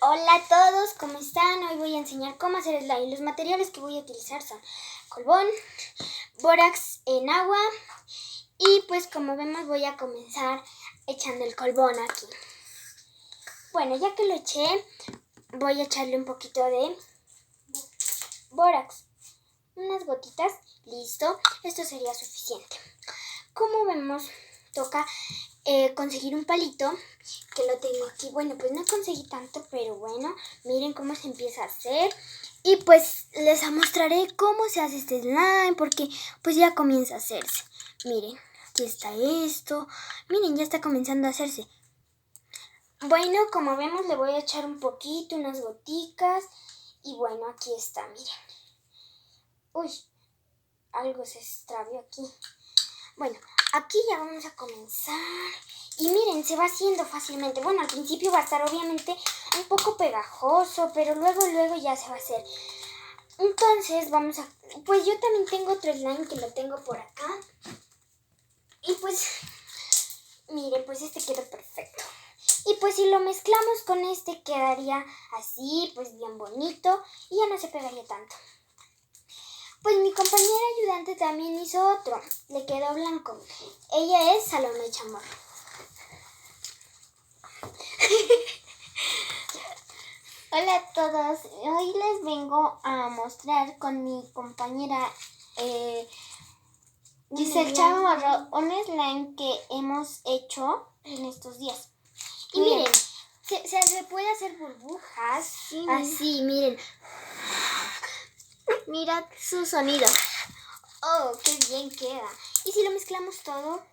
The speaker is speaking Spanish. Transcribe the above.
Hola a todos, ¿cómo están? Hoy voy a enseñar cómo hacer slime. Los materiales que voy a utilizar son colbón, bórax en agua y pues como vemos voy a comenzar echando el colbón aquí. Bueno, ya que lo eché, voy a echarle un poquito de bórax. Unas gotitas, listo, esto sería suficiente. Como vemos, toca conseguir un palito, que lo tengo aquí. Bueno, pues no conseguí tanto, pero bueno, miren cómo se empieza a hacer. Y pues les mostraré cómo se hace este slime, porque pues ya comienza a hacerse. Miren, aquí está esto. Miren, ya está comenzando a hacerse. Bueno, como vemos le voy a echar un poquito, unas goticas. Y bueno, aquí está, miren. Uy, algo se extravió aquí. Bueno, aquí ya vamos a comenzar. Y miren, se va haciendo fácilmente. Bueno, al principio va a estar obviamente un poco pegajoso, pero luego ya se va a hacer. Entonces vamos a... Pues yo también tengo otro slime que lo tengo por acá. Y pues, miren, pues este quedó perfecto. Y pues si lo mezclamos con este quedaría así, pues bien bonito. Y ya no se pegaría tanto. Pues mi compañera ayudante también hizo otro. Le quedó blanco. Ella es Salomé Chamorro. Hola a todos. Hoy les vengo a mostrar con mi compañera Giselle Chamorro un slime que hemos hecho en estos días. Y miren, se puede hacer burbujas. Sí, así, miren. Mirad su sonido. Oh, qué bien queda. Y si lo mezclamos todo,